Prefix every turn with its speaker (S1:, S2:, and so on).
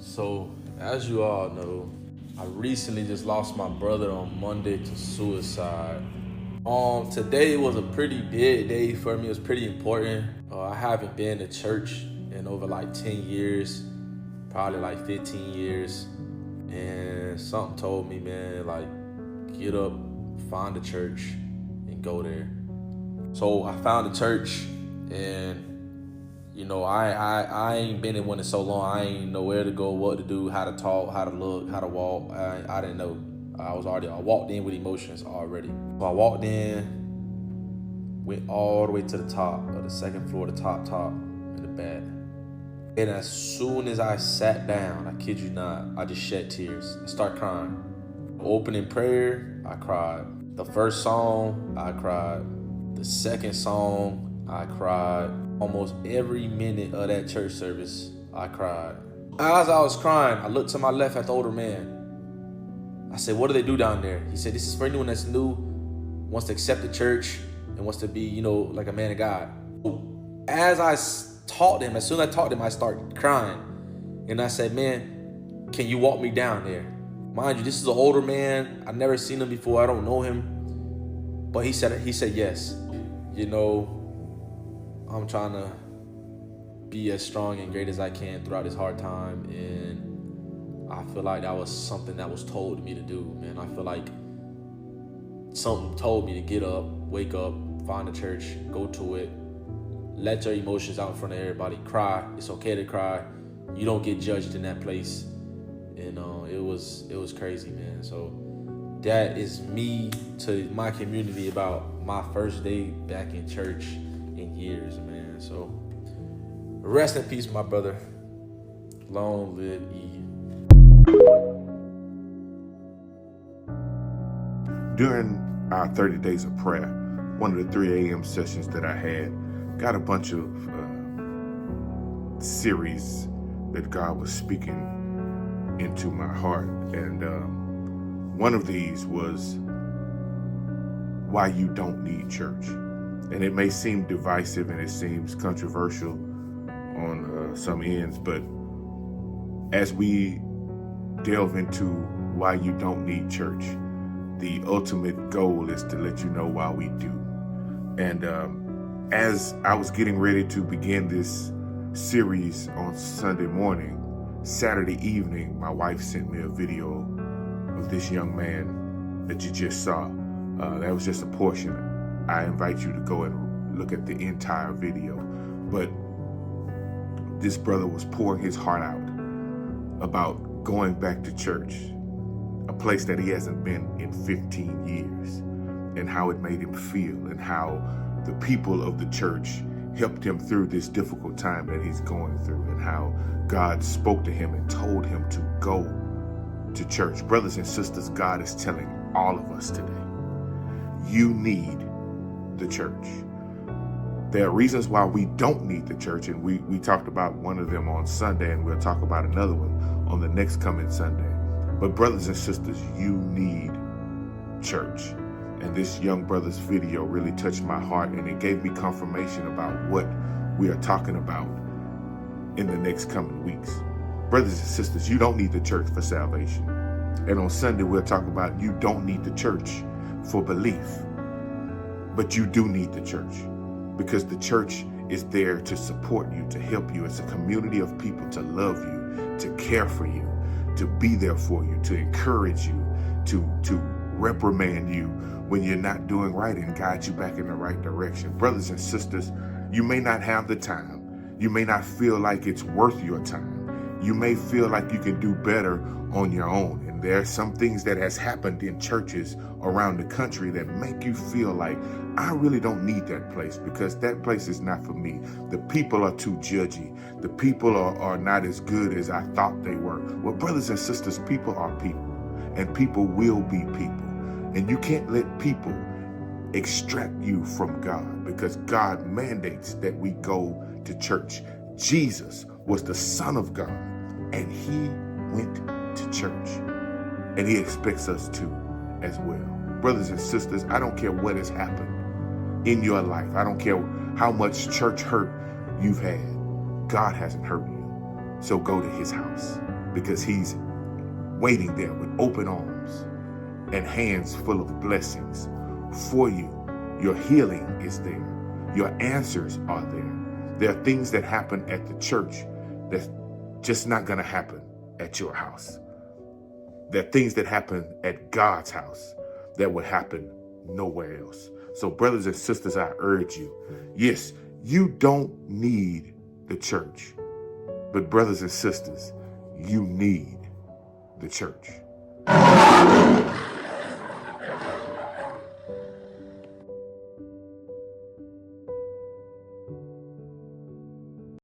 S1: So, as you all know, I recently just lost my brother on Monday to suicide. Today was a pretty big day for me. It was pretty important. I haven't been to church in over like 10 years, probably like 15 years. And something told me, man, like, get up, find a church, and go there. So I found a church, and I ain't been in one in so long. I ain't know where to go, what to do, how to talk, how to look, how to walk. I didn't know. I walked in with emotions already. So I walked in, went all the way to the top of the second floor, the top in the back. And as soon as I sat down, I kid you not, I just shed tears. I start crying. Opening prayer, I cried. The first song, I cried. The second song, I cried. Almost every minute of that church service, I cried. As I was crying, I looked to my left at the older man. I said, what do they do down there? He said, this is for anyone that's new, wants to accept the church, and wants to be, like a man of God. As I taught him, as soon as I taught him, I started crying. And I said, man, can you walk me down there? Mind you, this is an older man. I've never seen him before. I don't know him. But he said yes. I'm trying to be as strong and great as I can throughout this hard time. And I feel like that was something that was told to me to do, man. I feel like something told me to get up, wake up, find a church, go to it, let your emotions out in front of everybody, cry. It's okay to cry. You don't get judged in that place. And it was crazy, man. So that is me to my community about my first day back in church in years, man. So rest in peace, my brother. Long live E.
S2: During our 30 days of prayer, one of the 3 a.m. sessions that I had, got a bunch of series that God was speaking into my heart. And one of these was why you don't need church. And it may seem divisive and it seems controversial on some ends, but as we delve into why you don't need church, the ultimate goal is to let you know why we do. And as I was getting ready to begin this series on Sunday morning, Saturday evening, my wife sent me a video of this young man that you just saw. That was just a portion. I invite you to go and look at the entire video. But this brother was pouring his heart out about going back to church, a place that he hasn't been in 15 years, and how it made him feel, and how the people of the church helped him through this difficult time that he's going through, and how God spoke to him and told him to go to church. Brothers and sisters, God is telling all of us today, you need the church. There are reasons why we don't need the church, and we talked about one of them on Sunday, and we'll talk about another one on the next coming Sunday. But brothers and sisters, you need church. And this young brother's video really touched my heart, and it gave me confirmation about what we are talking about in the next coming weeks. Brothers and sisters, you don't need the church for salvation. And on Sunday, we'll talk about you don't need the church for belief. But you do need the church, because the church is there to support you, to help you. It's a community of people to love you, to care for you, to be there for you, to encourage you, to reprimand you when you're not doing right and guide you back in the right direction. Brothers and sisters, you may not have the time. You may not feel like it's worth your time. You may feel like you can do better on your own. And there are some things that has happened in churches around the country that make you feel like, I really don't need that place, because that place is not for me. The people are too judgy. The people are not as good as I thought they were. Well, brothers and sisters, people are people, and people will be people. And you can't let people extract you from God, because God mandates that we go to church. Jesus was the Son of God, and he went to church, and he expects us to as well. Brothers and sisters, I don't care what has happened in your life. I don't care how much church hurt you've had. God hasn't hurt you. So go to his house. because he's waiting there with open arms and hands full of blessings for you. Your healing is there. Your answers are there. There are things that happen at the church that's just not going to happen at your house. There are things that happen at God's house that would happen nowhere else. So brothers and sisters, I urge you, yes, you don't need the church, but brothers and sisters, you need the church.